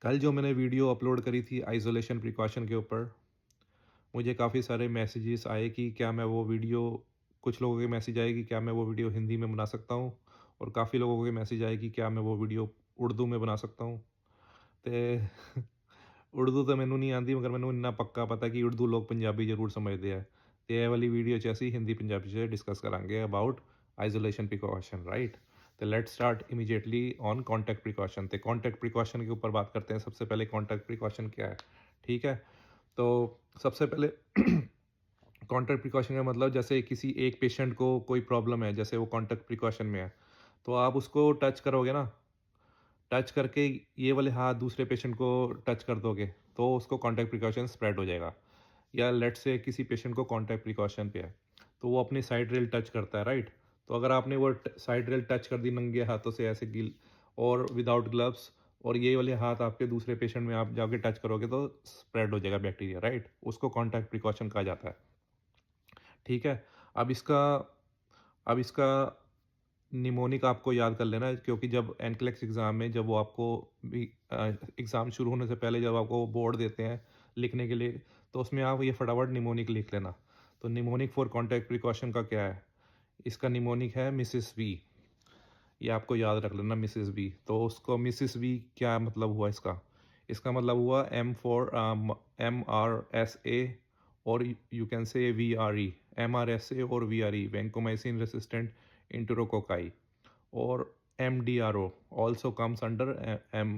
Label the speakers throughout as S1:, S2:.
S1: कल जो मैंने वीडियो अपलोड करी थी आइसोलेशन प्रिकॉशन के ऊपर, मुझे काफ़ी सारे मैसेजेस आए कि क्या मैं वो वीडियो कुछ लोगों के मैसेज आए कि क्या मैं वो वीडियो हिंदी में बना सकता हूँ और काफ़ी लोगों के मैसेज आए कि क्या मैं वो वीडियो उर्दू में बना सकता हूँ। ਤੇ ਉਰਦੂ ਤਾਂ ਮੈਨੂੰ ਨਹੀਂ ਆਉਂਦੀ ਮਗਰ ਮੈਨੂੰ ਇੰਨਾ ਪੱਕਾ ਪਤਾ ਕਿ ਉਰਦੂ ਲੋਕ ਪੰਜਾਬੀ ਜ਼ਰੂਰ ਸਮਝਦੇ ਆ ਤੇ ਇਹ ਵਾਲੀ ਵੀਡੀਓ 'ਚ ਅਸੀਂ ਹਿੰਦੀ ਪੰਜਾਬੀ 'ਚ डिस्कस करेंगे अबाउट आइसोलेशन प्रिकॉशन राइट। तो let's start immediately on contact precaution. तो कॉन्टैक्ट प्रिकॉशन के ऊपर बात करते हैं। सबसे पहले कॉन्टैक्ट प्रिकॉशन क्या है, ठीक है। तो सबसे पहले कॉन्टैक्ट प्रिकॉशन का मतलब जैसे किसी एक पेशेंट को कोई प्रॉब्लम है, जैसे वो कॉन्टैक्ट प्रिकॉशन में है, तो आप उसको टच करोगे ना, टच करके ये वाले हाथ दूसरे पेशेंट को टच कर दोगे तो उसको कॉन्टैक्ट प्रिकॉशन स्प्रेड हो जाएगा। या लेट से किसी पेशेंट को कॉन्टैक्ट प्रिकॉशन पे है तो वो अपनी साइड रेल टच करता है, राइट। तो अगर आपने वो साइड रेल टच कर दी नंगे हाथों से ऐसे गिल और विदाउट ग्लव्स, और ये वाले हाथ आपके दूसरे पेशेंट में आप जाके टच करोगे तो स्प्रेड हो जाएगा बैक्टीरिया, राइट। उसको कॉन्टैक्ट प्रिकॉशन कहा जाता है, ठीक है। अब इसका अब इसका निमोनिक आपको याद कर लेना है, क्योंकि जब एनक्लेक्स एग्ज़ाम में जब वो आपको भी एग्ज़ाम शुरू होने से पहले जब आपको बोर्ड देते हैं लिखने के लिए, तो उसमें आप ये फटाफट निमोनिक लिख लेना। तो निमोनिक फॉर कॉन्टैक्ट प्रिकॉशन का क्या है, इसका निमोनिक है मिसिस वी। ये आपको याद रख लेना, मिसिस वी। तो उसको मिसिस वी क्या मतलब हुआ इसका, इसका मतलब हुआ MR SA, और you can say VRE, MRSA और VRE वैंकोमाइसिन रेसिस्टेंट इंटरोकोकाई, और MDRO also comes under M,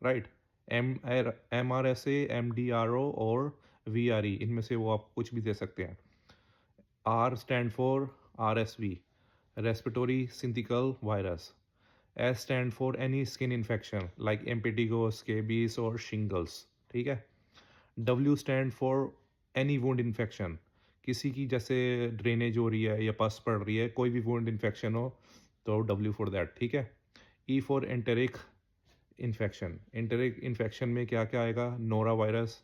S1: right। MRSA, MDRO और VRE, इनमें से वो आप कुछ भी दे सकते हैं। R stand for RSV, respiratory syncytial virus। S stand for any skin infection like impetigo, scabies और shingles, ठीक है। W stand for any wound infection, किसी की जैसे ड्रेनेज हो रही है या पस पड़ रही है, कोई भी वुंड इन्फेक्शन हो तो W फॉर दैट, ठीक है। E for enteric infection, enteric infection में क्या क्या आएगा, नोरा वायरस।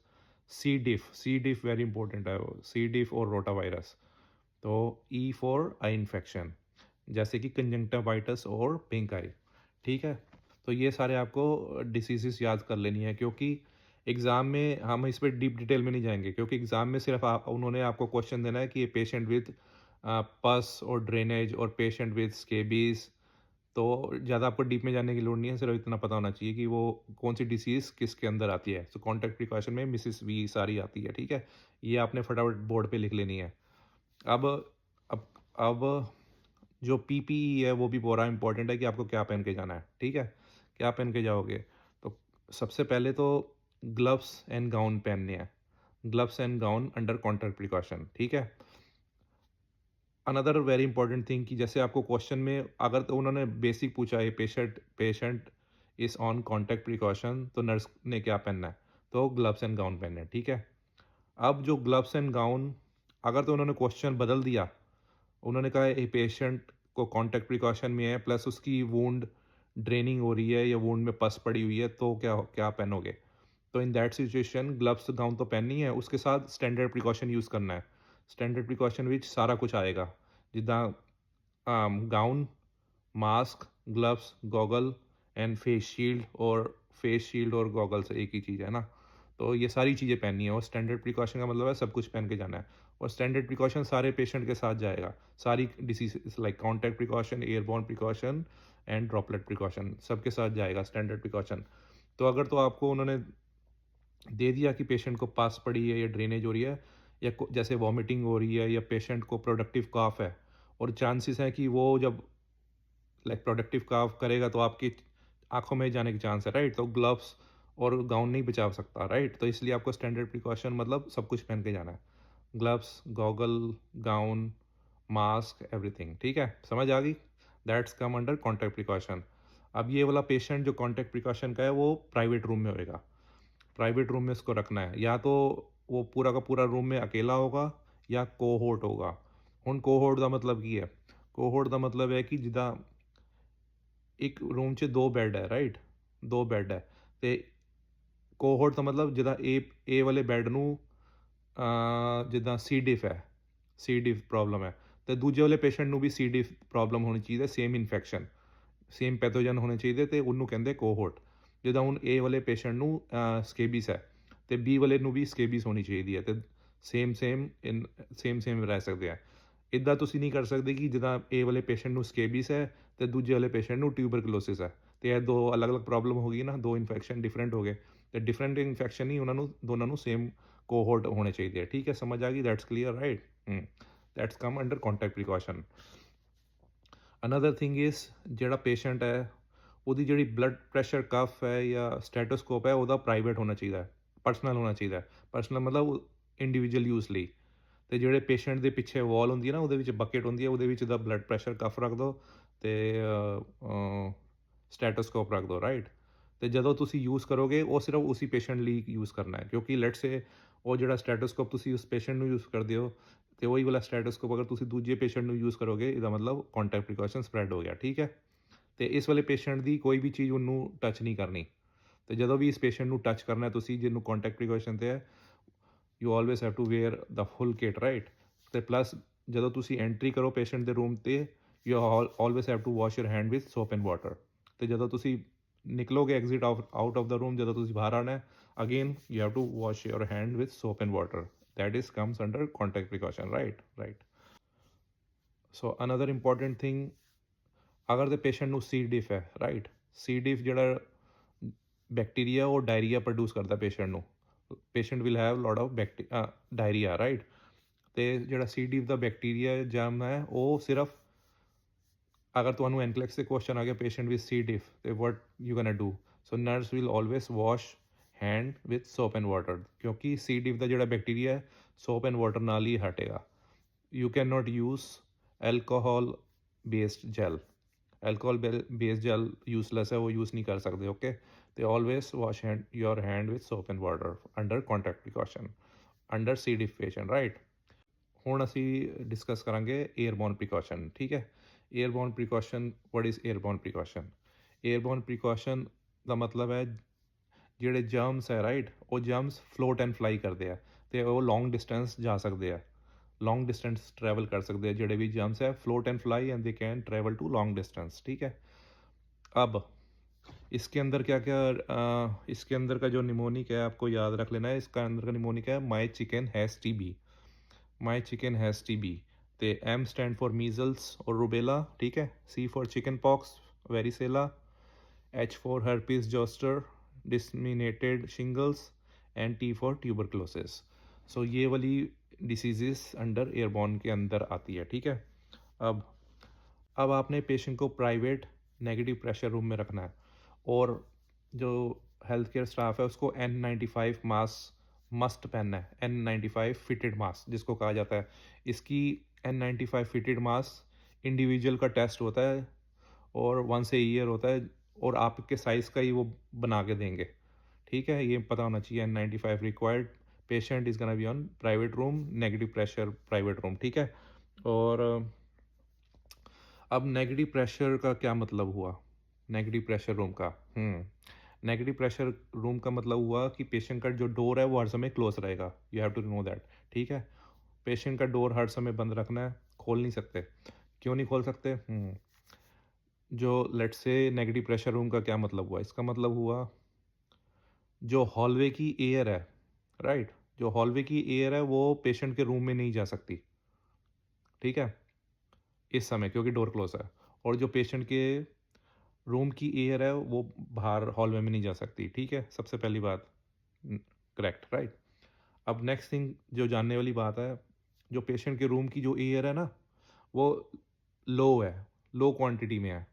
S1: सी डिफ वेरी इंपॉर्टेंट है, सी डिफ और रोटा वायरस। तो ई फॉर आई इन्फेक्शन, जैसे कि कंजंक्टिवाइटिस और पिंक आई, ठीक है। तो ये सारे आपको डिसीज़ेस याद कर लेनी है, क्योंकि एग्ज़ाम में हम इस पे डीप डिटेल में नहीं जाएंगे, क्योंकि एग्ज़ाम में सिर्फ आप उन्होंने आपको क्वेश्चन देना है कि ये पेशेंट विद पस और ड्रेनेज और पेशेंट विद स्केबीज। तो ज़्यादा आपको डीप में जाने की लोड़ नहीं है, सिर्फ इतना पता होना चाहिए कि वो कौन सी डिसीज़ किसके अंदर आती है। सो कॉन्टैक्ट प्रिकॉशन में मिसिस वी सारी आती है, ठीक है। ये आपने फटाफट बोर्ड पे लिख लेनी है। अब अब अब जो पीपीई है वो भी पूरा इंपॉर्टेंट है कि आपको क्या पहन के जाना है, ठीक है। क्या पहन के जाओगे, तो सबसे पहले तो ग्लव्स एंड गाउन पहनने हैं। Gloves and gown under contact precaution, ठीक है। अनदर वेरी इंपॉर्टेंट थिंग कि जैसे आपको क्वेश्चन में अगर तो उन्होंने बेसिक पूछा है patient patient is on contact precaution तो नर्स ने क्या पहनना है, तो ग्लव्स एंड गाउन पहनना है, ठीक है। अब जो ग्लव्स एंड गाउन, अगर तो उन्होंने क्वेश्चन बदल दिया, उन्होंने कहा ए पेशेंट को कॉन्टैक्ट प्रिकॉशन में है प्लस उसकी वूंड ड्रेनिंग हो रही है या वूंड में पस पड़ी हुई है, तो क्या क्या पहनोगे। तो in that situation gloves gown तो पहननी है, उसके साथ स्टैंडर्ड प्रिकॉशन यूज़ करना है। स्टैंडर्ड प्रिकॉशन विच सारा कुछ आएगा, जिदा gown, mask, gloves, goggle and face shield और गॉगल्स एक ही चीज़ है ना। तो ये सारी चीज़ें पहननी है, और स्टैंडर्ड प्रिकॉशन का मतलब है सब कुछ पहन के जाना है। और स्टैंडर्ड प्रिकॉशन सारे पेशेंट के साथ जाएगा, सारी disease like contact precaution, airborne precaution and droplet precaution सबके साथ जाएगा स्टैंडर्ड प्रिकॉशन। तो अगर तो आपको उन्होंने दे दिया कि पेशेंट को पास पड़ी है या ड्रेनेज हो रही है या जैसे वॉमिटिंग हो रही है या पेशेंट को प्रोडक्टिव काफ है, और चांसेस हैं कि वो जब लाइक प्रोडक्टिव काफ करेगा तो आपकी आंखों में जाने के चांस है, राइट। तो ग्लव्स और गाउन नहीं बचा सकता, राइट। तो इसलिए आपको स्टैंडर्ड प्रिकॉशन मतलब सब कुछ पहन के जाना है, gloves, goggle, gown, mask, everything, ठीक है। समझ आ गई, that's come under contact precaution. अब ये वाला पेशेंट जो कॉन्टैक्ट प्रिकॉशन का है वो प्राइवेट रूम में होएगा, प्राइवेट रूम में उसको रखना है, या तो वो पूरा का पूरा रूम में अकेला होगा या कोहोर्ट होगा। ਹੁਣ कोहोर्ट का मतलब की है, कोहोर्ट का मतलब है कि जिदा एक रूम 'ਚ 2 ਬੈੱਡ ਹੈ, ਰਾਈਟ। 2 ਬੈੱਡ ਹੈ ਤੇ ਕੋਹੋਰਟ ਦਾ ਮਤਲਬ ਜਿੱਦਾਂ ਏ ਵਾਲੇ ਬੈੱਡ ਨੂੰ ਜਿੱਦਾਂ ਸੀ ਡਿਫ ਹੈ, ਸੀ ਡਿਫ ਪ੍ਰੋਬਲਮ ਹੈ, ਤੇ ਦੂਜੇ ਵਾਲੇ ਪੇਸ਼ੈਂਟ ਨੂੰ ਵੀ ਸੀ ਡਿਫ ਪ੍ਰੋਬਲਮ ਹੋਣੀ ਚਾਹੀਦੀ ਹੈ, ਸੇਮ ਇਨਫੈਕਸ਼ਨ, ਸੇਮ ਪੈਥੋਜਨ ਹੋਣੇ ਚਾਹੀਦੇ, ਤੇ ਉਹਨੂੰ ਕਹਿੰਦੇ ਕੋਹੋਰਟ। ਜਿੱਦਾਂ ਹੁਣ A ਵਾਲੇ ਪੇਸ਼ੈਂਟ ਨੂੰ ਸਕੇਬੀਸ ਹੈ ਅਤੇ B ਵਾਲੇ ਨੂੰ ਵੀ ਸਕੇਬੀਸ ਹੋਣੀ ਚਾਹੀਦੀ ਹੈ ਅਤੇ ਸੇਮ ਰਹਿ ਸਕਦੇ ਆ। ਇੱਦਾਂ ਤੁਸੀਂ ਨਹੀਂ ਕਰ ਸਕਦੇ ਕਿ ਜਿੱਦਾਂ A ਵਾਲੇ ਪੇਸ਼ੈਂਟ ਨੂੰ ਸਕੇਬੀਸ ਹੈ ਅਤੇ ਦੂਜੇ ਵਾਲੇ ਪੇਸ਼ੈਂਟ ਨੂੰ ਟਿਊਬਰਕਲੋਸਿਸ ਹੈ ਅਤੇ ਇਹ ਦੋ ਅਲੱਗ-ਅਲੱਗ ਪ੍ਰੋਬਲਮ ਹੋ ਗਈ ਨਾ, ਦੋ ਇਨਫੈਕਸ਼ਨ ਡਿਫਰੈਂਟ ਹੋ ਗਏ ਅਤੇ ਡਿਫਰੈਂਟ ਇਨਫੈਕਸ਼ਨ ਹੀ ਉਹਨਾਂ ਨੂੰ ਦੋਨਾਂ ਨੂੰ ਸੇਮ ਕੋਹੋਰਟ ਹੋਣੇ ਚਾਹੀਦੇ ਆ। ਠੀਕ ਹੈ, ਸਮਝ ਆ ਗਈ? That's clear, right? That's come under contact precaution. Another thing is ਜਿਹੜਾ ਪੇਸ਼ੈਂਟ ਹੈ ਉਹਦੀ ਜਿਹੜੀ ਬਲੱਡ ਪ੍ਰੈਸ਼ਰ ਕਫ ਹੈ ਜਾਂ ਸਟੈਟੋਸਕੋਪ ਹੈ ਉਹਦਾ ਪ੍ਰਾਈਵੇਟ ਹੋਣਾ ਚਾਹੀਦਾ, ਪਰਸਨਲ ਹੋਣਾ ਚਾਹੀਦਾ। ਪਰਸਨਲ ਮਤਲਬ ਇੰਡੀਵਿਜੂਅਲ ਯੂਜ਼ ਲਈ। ਅਤੇ ਜਿਹੜੇ ਪੇਸ਼ੈਂਟ ਦੇ ਪਿੱਛੇ ਵਾਲ ਹੁੰਦੀ ਹੈ ਨਾ, ਉਹਦੇ ਵਿੱਚ ਬਕਟ ਹੁੰਦੀ ਹੈ, ਉਹਦੇ ਵਿੱਚ ਦਾ ਬਲੱਡ ਪ੍ਰੈਸ਼ਰ ਕਫ ਰੱਖ ਦਿਓ ਅਤੇ ਸਟੈਟੋਸਕੋਪ ਰੱਖ ਦਿਓ, ਰਾਈਟ? ਅਤੇ ਜਦੋਂ ਤੁਸੀਂ ਯੂਜ਼ ਕਰੋਗੇ ਉਹ ਸਿਰਫ ਉਸੀ ਪੇਸ਼ੈਂਟ ਲਈ ਯੂਜ਼ ਕਰਨਾ ਹੈ, ਕਿਉਂਕਿ ਲੈਟਸ ਸੇ ਉਹ ਜਿਹੜਾ ਸਟੈਟੋਸਕੋਪ ਤੁਸੀਂ ਉਸ ਪੇਸ਼ੈਂਟ ਨੂੰ ਯੂਜ਼ ਕਰਦੇ ਹੋ ਅਤੇ ਉਹੀ ਵਾਲਾ ਸਟੈਟੋਸਕੋਪ ਅਗਰ ਤੁਸੀਂ ਦੂਜੇ ਪੇਸ਼ੈਂਟ ਨੂੰ ਯੂਜ਼ ਕਰੋਗੇ, ਇਹਦਾ ਮਤਲਬ ਕੰਟੈਕਟ ਪ੍ਰੀਕਾਸ਼ਨ ਸਪਰੈਡ ਹੋ ਗਿਆ। ਠੀਕ ਹੈ, ਅਤੇ ਇਸ ਵਾਲੇ ਪੇਸ਼ੈਂਟ ਦੀ ਕੋਈ ਵੀ ਚੀਜ਼ ਉਹਨੂੰ ਟੱਚ ਨਹੀਂ ਕਰਨੀ। ਅਤੇ ਜਦੋਂ ਵੀ ਇਸ ਪੇਸ਼ੈਂਟ ਨੂੰ ਟੱਚ ਕਰਨਾ ਤੁਸੀਂ ਜਿਹਨੂੰ ਕੰਟੈਕਟ ਪ੍ਰੀਕਾਸ਼ਨ 'ਤੇ ਹੈ, you always have to wear the full kit, right? ਅਤੇ ਪਲੱਸ ਜਦੋਂ ਤੁਸੀਂ ਐਂਟਰੀ ਕਰੋ ਪੇਸ਼ੈਂਟ ਦੇ ਰੂਮ 'ਤੇ, you always have to wash your hand with soap and water. ਅਤੇ ਜਦੋਂ ਤੁਸੀਂ ਨਿਕਲੋਗੇ exit out of the room, ਜਦੋਂ ਤੁਸੀਂ ਬਾਹਰ ਆਉਣਾ again you have to wash your hand with soap and water. That is comes under contact precaution, right? So another important thing, ਅਗਰ ਤੇ ਪੇਸ਼ੈਂਟ ਨੂੰ ਸੀ ਡਿਫ ਹੈ, ਰਾਈਟ? ਸੀ ਡਿਫ ਜਿਹੜਾ ਬੈਕਟੀਰੀਆ ਉਹ ਡਾਇਰੀਆ ਪ੍ਰੋਡਿਊਸ ਕਰਦਾ ਪੇਸ਼ੈਂਟ ਨੂੰ। Patient will have lot of diarrhoea, right? ਅਤੇ ਜਿਹੜਾ ਸੀ ਡਿਫ ਦਾ ਬੈਕਟੀਰੀਆ ਜਰਮ ਹੈ ਉਹ ਸਿਰਫ ਅਗਰ ਤੁਹਾਨੂੰ ਐਨਕਲੈਕਸ 'ਤੇ ਕੁਐਸਚਨ ਆ ਗਿਆ ਪੇਸ਼ੈਂਟ ਵਿਦ ਸੀ ਡਿਫ ਅਤੇ what you can do, so nurse will always wash hand with soap and water, ਕਿਉਂਕਿ ਸੀ ਡਿਫ ਦਾ ਜਿਹੜਾ ਬੈਕਟੀਰੀਆ ਹੈ ਸੋਪ ਐਂਡ ਵਾਟਰ ਨਾਲ ਹੀ ਹਟੇਗਾ। You can not use alcohol based gel. Alcohol based gel useless ਹੈ, ਉਹ use ਨਹੀਂ ਕਰ ਸਕਦੇ, ਓਕੇ? ਅਤੇ always wash your hand with soap and water under contact precaution under C diff patient, right? ਹੁਣ ਅਸੀਂ ਡਿਸਕਸ ਕਰਾਂਗੇ ਏਅਰਬੋਰਨ ਪ੍ਰੀਕਾਸ਼ਨ, ਠੀਕ ਹੈ? Airborne precaution, what is airborne precaution? Airborne precaution ਦਾ ਮਤਲਬ ਹੈ ਜਿਹੜੇ ਜਰਮਸ ਹੈ, ਰਾਈਟ, ਉਹ ਜਰਮਸ ਫਲੋਟ ਐਂਡ ਫਲਾਈ ਕਰਦੇ ਆ ਅਤੇ ਉਹ ਲੌਂਗ ਡਿਸਟੈਂਸ ਜਾ ਸਕਦੇ ਆ, लॉन्ग डिस्टेंस ट्रैवल कर सकते हैं। जोड़े भी जम्स है float and fly and they can travel to long distance, ठीक है? अब इसके अंदर क्या क्या इसके अंदर का जो निमोनिक है आपको याद रख लेना है। इसका अंदर का निमोनिक है my chicken has TB, my chicken has TB. तो एम स्टैंड फॉर मीजल्स और रूबेला, ठीक है? C for chicken pox, varicella. H for herpes zoster, disseminated shingles and T for tuberculosis. So ये वाली डिसीज़ अंडर एयरबॉर्न के अंदर आती है, ठीक है? अब आपने पेशेंट को प्राइवेट नेगेटिव प्रेशर रूम में रखना है और जो हेल्थ केयर स्टाफ है उसको N95 मास्क मस्ट पहनना है। N95 फिटेड मास्क जिसको कहा जाता है, इसकी N95 फिटेड मास्क इंडिविजुअल का टेस्ट होता है और वंस ए ईयर होता है और आपके साइज़ का ही वो बना के देंगे, ठीक है? ये पता होना चाहिए। N95 required, patient is gonna be on private room, negative pressure private room, ठीक है? और अब नेगेटिव प्रेशर का क्या मतलब हुआ? नेगेटिव प्रेशर रूम का नेगेटिव प्रेशर रूम का मतलब हुआ कि पेशेंट का जो डोर है वो हर समय क्लोज रहेगा। You have to know that, ठीक है? पेशेंट का डोर हर समय बंद रखना है, खोल नहीं सकते। क्यों नहीं खोल सकते? जो let's say negative pressure room का क्या मतलब हुआ? इसका मतलब हुआ जो हॉलवे की एयर है, राइट, जो हॉलवे की एयर है वो पेशेंट के रूम में नहीं जा सकती, ठीक है, इस समय, क्योंकि डोर क्लोज है। और जो पेशेंट के रूम की एयर है वो बाहर हॉलवे में नहीं जा सकती, ठीक है? सबसे पहली बात करेक्ट, राइट? अब नेक्स्ट थिंग जो जानने वाली बात है, जो पेशेंट के रूम की जो एयर है ना वो लो है, लो क्वांटिटी में है,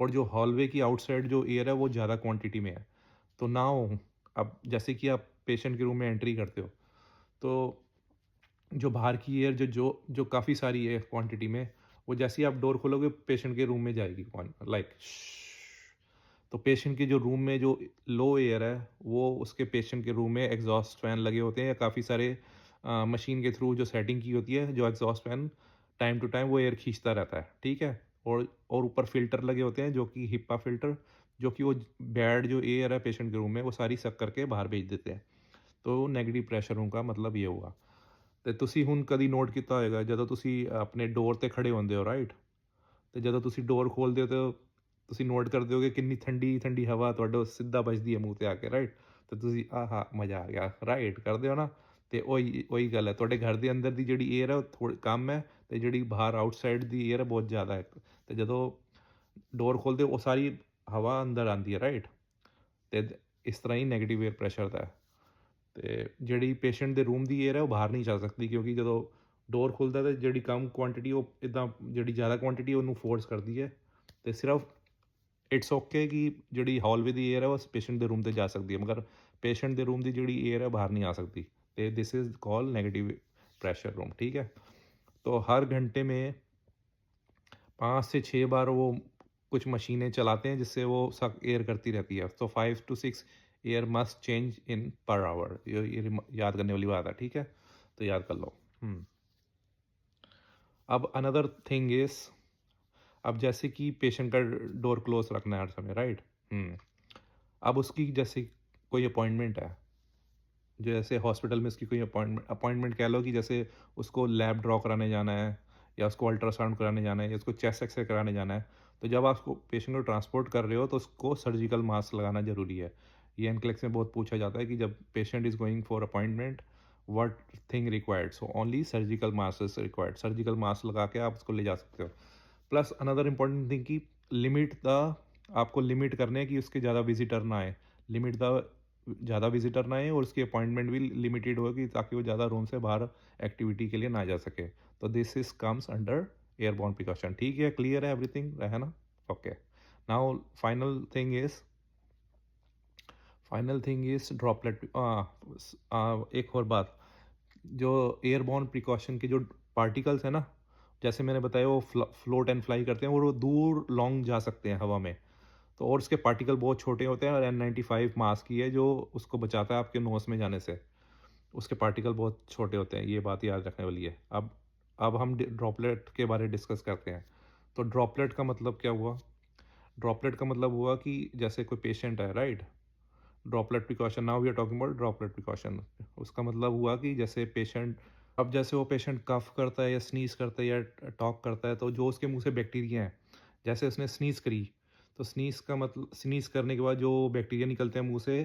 S1: और जो हॉलवे की आउटसाइड जो एयर है वो ज़्यादा क्वांटिटी में है। तो नाउ अब जैसे कि आप पेशेंट के रूम में एंट्री करते हो तो जो बाहर की एयर जो जो जो काफ़ी सारी है क्वांटिटी में, वो जैसे ही आप डोर खोलोगे पेशेंट के रूम में जाएगी, लाइक। तो पेशेंट के जो रूम में जो लो एयर है वो उसके पेशेंट के रूम में एग्जॉस्ट फैन लगे होते हैं या काफ़ी सारे मशीन के थ्रू जो सेटिंग की होती है, जो exhaust fan time to time वो एयर खींचता रहता है, ठीक है? और ऊपर फिल्टर लगे होते हैं जो कि हिप्पा फिल्टर, जो कि वो बैड जो एयर है पेशेंट के रूम में वो सारी सक करके बाहर भेज देते हैं। तो नेगेटिव प्रेशर रूम का मतलब ये हुआ। ਤੇ ਤੁਸੀਂ ਹੁਣ ਕਦੀ ਨੋਟ ਕੀਤਾ ਹੋਏਗਾ ਜਦੋਂ ਤੁਸੀਂ ਆਪਣੇ ਡੋਰ 'ਤੇ ਖੜੇ ਹੁੰਦੇ ਹੋ, ਰਾਈਟ, ਅਤੇ ਜਦੋਂ ਤੁਸੀਂ ਡੋਰ ਖੋਲ੍ਹਦੇ ਹੋ ਤਾਂ ਤੁਸੀਂ ਨੋਟ ਕਰਦੇ ਹੋਗੇ ਕਿੰਨੀ ਠੰਡੀ ਹਵਾ ਤੁਹਾਡੇ ਸਿੱਧਾ ਵੱਜਦੀ ਹੈ ਮੂੰਹ ਤੇ ਆ ਕੇ, ਰਾਈਟ? ਤੇ ਤੁਸੀਂ ਆਹਾ ਮਜ਼ਾ ਆ ਗਿਆ, ਰਾਈਟ ਕਰਦੇ ਹੋ ਨਾ? ਤੇ ਉਹੀ ਗੱਲ ਹੈ, ਤੁਹਾਡੇ ਘਰ ਦੇ ਅੰਦਰ ਦੀ ਜਿਹੜੀ ਏਅਰ ਹੈ ਉਹ ਥੋੜ੍ਹੀ ਕਮ ਹੈ, ਤੇ ਜਿਹੜੀ ਬਾਹਰ ਆਊਟਸਾਈਡ ਦੀ ਏਅਰ ਹੈ ਬਹੁਤ ਜ਼ਿਆਦਾ ਹੈ। ਤੇ ਜਦੋਂ ਡੋਰ ਖੋਲ੍ਹਦੇ ਹੋ ਉਹ ਸਾਰੀ ਹਵਾ ਅੰਦਰ ਆਉਂਦੀ ਹੈ, ਰਾਈਟ? ਤੇ ਇਸ ਤਰ੍ਹਾਂ ਹੀ ਨੈਗੇਟਿਵ ਏਅਰ ਪ੍ਰੈਸ਼ਰ ਦਾ ਹੈ। ਤੇ ਜਿਹੜੀ ਪੇਸ਼ੈਂਟ ਦੇ ਰੂਮ ਦੀ ਏਅਰ ਹੈ ਉਹ ਬਾਹਰ ਨਹੀਂ ਜਾ ਸਕਦੀ, ਕਿਉਂਕਿ ਜਦੋਂ ਡੋਰ ਖੁੱਲ੍ਹਦਾ ਤਾਂ ਜਿਹੜੀ ਕਮ ਕੁਆਂਟਿਟੀ ਉਹ ਇੱਦਾਂ, ਜਿਹੜੀ ਜ਼ਿਆਦਾ ਕੁਆਂਟਿਟੀ ਉਹਨੂੰ ਫੋਰਸ ਕਰਦੀ ਹੈ। ਤੇ ਸਿਰਫ ਇਟਸ ਓਕੇ ਕਿ ਜਿਹੜੀ ਹਾਲਵੇ ਦੀ ਏਅਰ ਹੈ ਉਹ ਪੇਸ਼ੈਂਟ ਦੇ ਰੂਮ 'ਤੇ ਜਾ ਸਕਦੀ ਹੈ, ਮਗਰ ਪੇਸ਼ੈਂਟ ਦੇ ਰੂਮ ਦੀ ਜਿਹੜੀ ਏਅਰ ਹੈ ਬਾਹਰ नहीं आ सकती। तो this is call negative pressure room, ठीक है? तो हर घंटे में 5 से 6 बार वो कुछ मशीनें चलाते हैं जिससे वो सक एयर करती रहती है। तो 5 to 6 air must change in per hour. ये याद करने वाली बात है, ठीक है? तो याद कर लो। अब अनदर थिंग इज़, अब जैसे कि पेशेंट का डोर क्लोज रखना है हर समय, राइट? अब उसकी जैसे कोई अपॉइंटमेंट है, जैसे हॉस्पिटल में उसकी कोई अपॉइंटमेंट कह लो कि जैसे उसको लैब ड्रॉ कराने जाना है, या उसको अल्ट्रासाउंड कराने जाना है, या उसको चेस्ट एक्सरे कराने जाना है। तो जब आप उसको पेशेंट को ट्रांसपोर्ट कर रहे हो तो उसको सर्जिकल मास्क लगाना ज़रूरी है। ये एनक्लेक्स में बहुत पूछा जाता है कि जब patient is going for appointment, what thing required, so only surgical mask is required. Surgical mask लगा के आप उसको ले जा सकते हो। प्लस अनदर इम्पॉर्टेंट थिंग कि लिमिट द, आपको लिमिट करने हैं कि उसके ज़्यादा विजिटर ना आए। लिमिट द, ज़्यादा विजिटर ना आए और उसकी अपॉइंटमेंट भी लिमिटेड होगी ताकि वो ज़्यादा रूम से बाहर एक्टिविटी के लिए ना जा सके। तो this is comes under airborne precaution, ठीक है? क्लियर है एवरीथिंग, है ना? Okay. Now final thing is droplet. एक और बात, जो एयरबॉर्न प्रिकॉशन के जो पार्टिकल्स है ना, जैसे मैंने बताया वो फ्लोट एंड फ्लाई करते हैं और वो दूर लॉन्ग जा सकते हैं हवा में। तो और उसके पार्टिकल बहुत छोटे होते हैं, और N95 मास्क ही है जो उसको बचाता है आपके नोस में जाने से। उसके पार्टिकल बहुत छोटे होते हैं, ये बात याद रखने वाली है। अब हम ड्रॉपलेट के बारे में डिस्कस करते हैं। तो ड्रॉपलेट का मतलब क्या हुआ? ड्रॉपलेट का मतलब हुआ कि जैसे कोई पेशेंट है, right? Droplet precaution, now we are talking about droplet precaution. उसका मतलब हुआ कि जैसे पेशेंट, अब जैसे वो पेशेंट कफ करता है या स्नीज करता है या टॉक करता है, तो जो उसके मुंह से बैक्टीरिया हैं, जैसे उसने स्नीज करी, तो स्नीज का मतलब, स्नीज करने के बाद जो बैक्टीरिया निकलते हैं मुंह से,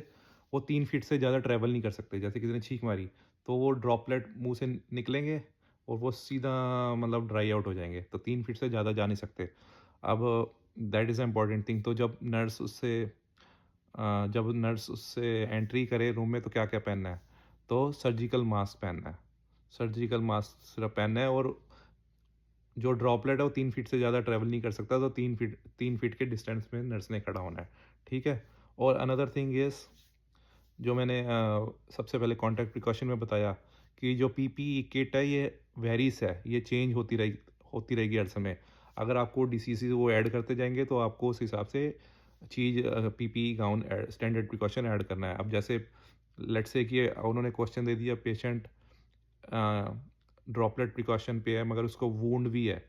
S1: वो 3 फीट से ज़्यादा ट्रैवल नहीं कर सकते। जैसे किसी ने छींक मारी तो वो ड्रॉपलेट मुंह से निकलेंगे और वो सीधा मतलब ड्राई आउट हो जाएंगे, तो 3 फीट से ज़्यादा जा नहीं सकते। अब दैट इज़ इम्पॉर्टेंट थिंग। तो जब नर्स उससे एंट्री करे रूम में तो क्या क्या पहनना है? तो सर्जिकल मास्क पहनना है। सर्जिकल मास्क सिर्फ पहनना है, और जो ड्रॉपलेट है वो 3 फीट से ज़्यादा ट्रैवल नहीं कर सकता, तो 3 फीट के डिस्टेंस में नर्स ने खड़ा होना है, ठीक है? और अनदर थिंग इज़, जो मैंने सबसे पहले कॉन्टैक्ट प्रिकॉशन में बताया कि जो पीपीई किट है ये वेरीज है, ये चेंज होती रहेगी हर समय। अगर आपको डिसीज़ वो ऐड करते जाएंगे तो आपको उस हिसाब से चीज़, PPE gown standard precaution add करना है। अब जैसे लेट्स से कि उन्होंने क्वेश्चन दे दिया, पेशेंट ड्रॉपलेट प्रिकॉशन पे है मगर उसको वूंड भी है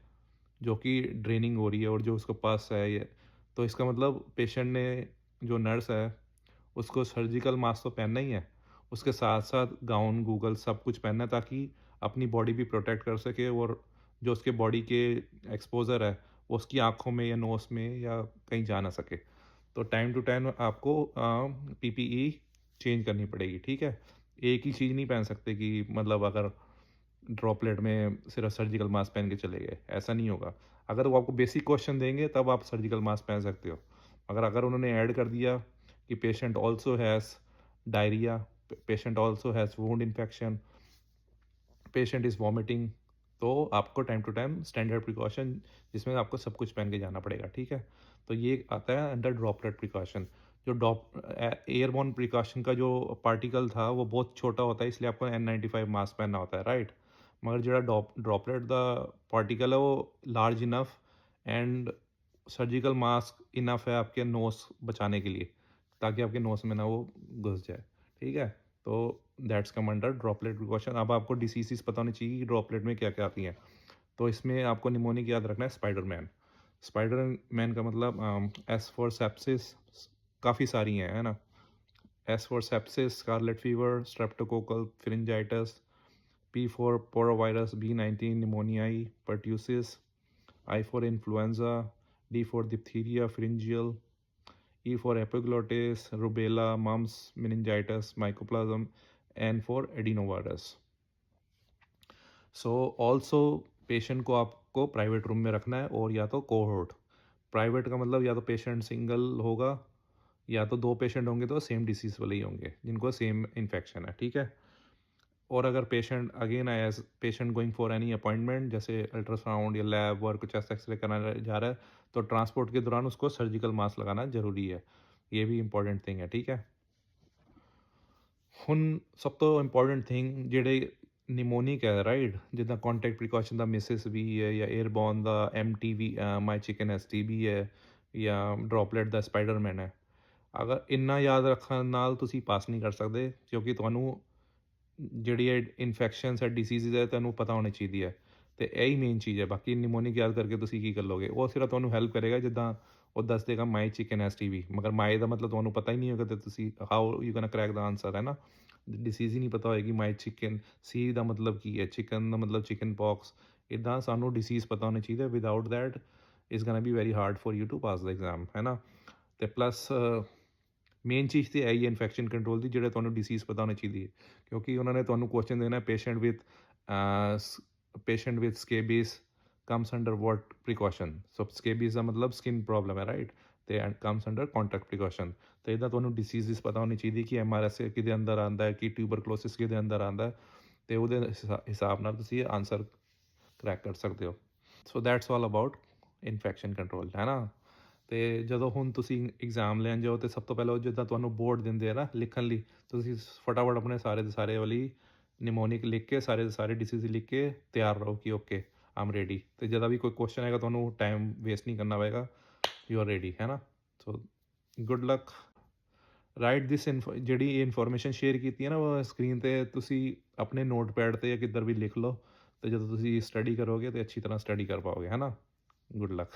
S1: जो कि ड्रेनिंग हो रही है और जो उसको पस है ये, तो इसका मतलब पेशेंट ने, जो नर्स है, उसको सर्जिकल मास्क तो पहनना ही है, उसके साथ साथ गाउन गूगल सब कुछ पहनना है ताकि अपनी बॉडी भी प्रोटेक्ट कर सके, और जो उसके बॉडी के एक्सपोजर है वो उसकी आँखों में या नोज़ में या कहीं जा ना सके। तो टाइम टू टाइम आपको पीपीई चेंज करनी पड़ेगी, ठीक है? एक ही चीज़ नहीं पहन सकते कि मतलब अगर ड्रॉपलेट में सिर्फ सर्जिकल मास्क पहन के चले गए, ऐसा नहीं होगा। अगर वो आपको बेसिक क्वेश्चन देंगे तब आप सर्जिकल मास्क पहन सकते हो, मगर अगर उन्होंने ऐड कर दिया कि patient also has diarrhoea, patient also has wound infection, patient is vomiting, तो आपको time to time standard precaution जिसमें आपको सब कुछ पहन के जाना पड़ेगा, ठीक है? तो ये आता है अंडर ड्रॉपलेट प्रिकॉशन। जो एयरबॉर्न प्रिकॉशन का जो पार्टिकल था वो बहुत छोटा होता है, इसलिए आपको N95 मास्क पहनना होता है, राइट? मगर जो ड्रॉपलेट द पार्टिकल है वो large enough and surgical mask enough है आपके नोस बचाने के लिए, ताकि आपके नोस में ना वो घुस जाए, ठीक है? तो that's come under droplet precaution. अब आपको डिसीज़ पता होनी चाहिए कि ड्रॉपलेट में क्या क्या आती हैं। तो इसमें आपको निमोनिक याद रखना है, स्पाइडरमैन। स्पाइडरमैन का मतलब एस फॉर सेप्सिस, काफ़ी सारी हैं, है ना? S for sepsis, scarlet fever, streptococcal pharyngitis, P for porovirus, B19 pneumoniae, pertussis, I for influenza, D for diphtheria, pharyngeal, E for epiglottis, rubella, mumps, meningitis, mycoplasma, N for adenovirus. So also patient को आपको private room में रखना है, और या तो cohort. Private का मतलब या तो पेशेंट सिंगल होगा, या तो 2 पेशेंट होंगे तो सेम डिसीज़ वाले ही होंगे जिनको सेम इन्फेक्शन है, ठीक है? और अगर patient again as patient going for any appointment, जैसे अल्ट्रासाउंड या लैब वर्क, चेस्ट एक्सरे कराने जा रहा है, तो ट्रांसपोर्ट के दौरान उसको सर्जिकल मास्क लगाना ज़रूरी है। ये भी इंपॉर्टेंट थिंग है, ठीक है? ਹੁਣ ਸਭ ਤੋਂ ਇੰਪੋਰਟੈਂਟ ਥਿੰਗ ਜਿਹੜੇ ਨਿਮੋਨਿਕ ਹੈ ਰਾਈਟ, ਜਿੱਦਾਂ ਕੰਟੈਕਟ ਪ੍ਰੀਕਾਸ਼ਨ ਦਾ ਮਿਸਿਸ ਵੀ ਹੈ, ਜਾਂ 에ਅਰਬੋਰਨ ਦਾ MTV ਮਾਈ ਚਿਕਨ STB ਹੈ, ਜਾਂ ਡ੍ਰੌਪਲੇਟ ਦਾ ਸਪਾਈਡਰਮੈਨ ਹੈ। ਅਗਰ ਇੰਨਾ ਯਾਦ ਰੱਖਣ ਨਾਲ ਤੁਸੀਂ ਪਾਸ ਨਹੀਂ ਕਰ ਸਕਦੇ, ਕਿਉਂਕਿ ਤੁਹਾਨੂੰ ਜਿਹੜੀ ਇਹ ਇਨਫੈਕਸ਼ਨਸ ਹੈ, ਡਿਸੀਜ਼ਜ਼ ਹੈ, ਤੁਹਾਨੂੰ ਪਤਾ ਹੋਣੀ ਚਾਹੀਦੀ ਹੈ, ਅਤੇ ਇਹੀ ਮੇਨ ਚੀਜ਼ ਹੈ। ਬਾਕੀ ਨਿਮੋਨਿਕ ਯਾਦ ਕਰਕੇ ਤੁਸੀਂ ਕੀ ਕਰ ਲਓਗੇ, ਉਹ ਸਿਰਫ ਤੁਹਾਨੂੰ ਹੈਲਪ ਕਰੇਗਾ, ਜਿੱਦਾਂ ਉਹ ਦੱਸ ਦੇਗਾ ਮਾਈ ਚਿਕਨ STB, ਮਗਰ ਮਾਈ ਦਾ ਮਤਲਬ ਤੁਹਾਨੂੰ ਪਤਾ ਹੀ ਨਹੀਂ ਹੋਗਾ, ਅਤੇ ਤੁਸੀਂ how you can crack the answer, ਹੈ ਨਾ? ਡਿਸੀਜ਼ ਹੀ ਨਹੀਂ ਪਤਾ ਹੋਏਗੀ, ਮਾਈ ਚਿਕਨ ਸੀ ਦਾ ਮਤਲਬ ਕੀ ਹੈ, ਚਿਕਨ ਦਾ ਮਤਲਬ ਚਿਕਨ ਪੌਕਸ। ਇੱਦਾਂ ਸਾਨੂੰ ਡਿਸੀਜ਼ ਪਤਾ ਹੋਣੇ ਚਾਹੀਦੇ, without that is ਗੋਨਾ be very hard for you two pass the exam, ਹੈ ਨਾ? ਅਤੇ ਪਲੱਸ ਮੇਨ ਚੀਜ਼ ਤਾਂ ਇਹੀ ਹੈ ਇਨਫੈਕਸ਼ਨ ਕੰਟਰੋਲ ਦੀ, ਜਿਹੜੇ ਤੁਹਾਨੂੰ ਡਿਸੀਜ਼ ਪਤਾ ਹੋਣੀ ਚਾਹੀਦੀ ਹੈ, ਕਿਉਂਕਿ ਉਹਨਾਂ ਨੇ ਤੁਹਾਨੂੰ ਕੁਐਸਚਨ ਦੇਣਾ, patient with scabies comes under what precaution. So scabies ਦਾ ਮਤਲਬ ਸਕਿਨ ਪ੍ਰੋਬਲਮ ਹੈ, ਰਾਈਟ? ਅਤੇ and comes under contact precaution. ਅਤੇ ਇੱਦਾਂ ਤੁਹਾਨੂੰ ਡਿਸੀਜ਼ਿਸ ਪਤਾ ਹੋਣੀ ਚਾਹੀਦੀ ਕਿ MRSA ਕਿਹਦੇ ਅੰਦਰ ਆਉਂਦਾ ਹੈ, ਕਿ ਟਿਊਬਰਕਲੋਸਿਸ ਕਿਹਦੇ ਅੰਦਰ ਆਉਂਦਾ ਹੈ, ਅਤੇ ਉਹਦੇ ਹਿਸਾਬ ਨਾਲ ਤੁਸੀਂ ਇਹ ਆਨਸਰ ਕਰੈਕ ਕਰ ਸਕਦੇ ਹੋ। So that's all about infection control, ਹੈ ਨਾ? ਅਤੇ ਜਦੋਂ ਹੁਣ ਤੁਸੀਂ ਐਗਜ਼ਾਮ ਲੈਣ ਜਾਓ, ਤਾਂ ਸਭ ਤੋਂ ਪਹਿਲਾਂ ਜਿੱਦਾਂ ਤੁਹਾਨੂੰ ਬੋਰਡ ਦਿੰਦੇ ਆ ਨਾ ਲਿਖਣ ਲਈ, ਤੁਸੀਂ ਫਟਾਫਟ ਆਪਣੇ ਸਾਰੇ ਦੇ ਸਾਰੇ ਵਾਲੀ ਨਿਮੋਨਿਕ ਲਿਖ ਕੇ, ਸਾਰੇ ਦੇ ਸਾਰੇ ਡਿਸੀਜ਼ ਲਿਖ ਕੇ ਤਿਆਰ ਰਹੋ ਕਿ ਓਕੇ ਆਮ ਰੈਡੀ। ਅਤੇ ਜਦੋਂ ਵੀ ਕੋਈ ਕੁਐਸਚਨ ਆਏਗਾ, ਤੁਹਾਨੂੰ ਟਾਈਮ ਵੇਸਟ ਨਹੀਂ ਕਰਨਾ ਪਏਗਾ, ਯੂ ਆਰ ਰੈਡੀ, ਹੈ ਨਾ? So good luck. ਰਾਈਟ ਦਿਸ ਜਿਹੜੀ ਇਨਫੋਰਮੇਸ਼ਨ ਸ਼ੇਅਰ ਕੀਤੀ ਹੈ ਨਾ, ਉਹ ਸਕਰੀਨ 'ਤੇ ਤੁਸੀਂ ਆਪਣੇ ਨੋਟਪੈਡ 'ਤੇ ਜਾਂ ਕਿੱਧਰ ਵੀ ਲਿਖ ਲਓ, ਅਤੇ ਜਦੋਂ ਤੁਸੀਂ ਸਟੱਡੀ ਕਰੋਗੇ ਤਾਂ ਅੱਛੀ ਤਰ੍ਹਾਂ ਸਟੱਡੀ ਕਰ ਪਾਓਗੇ, ਹੈ ਨਾ? Good luck.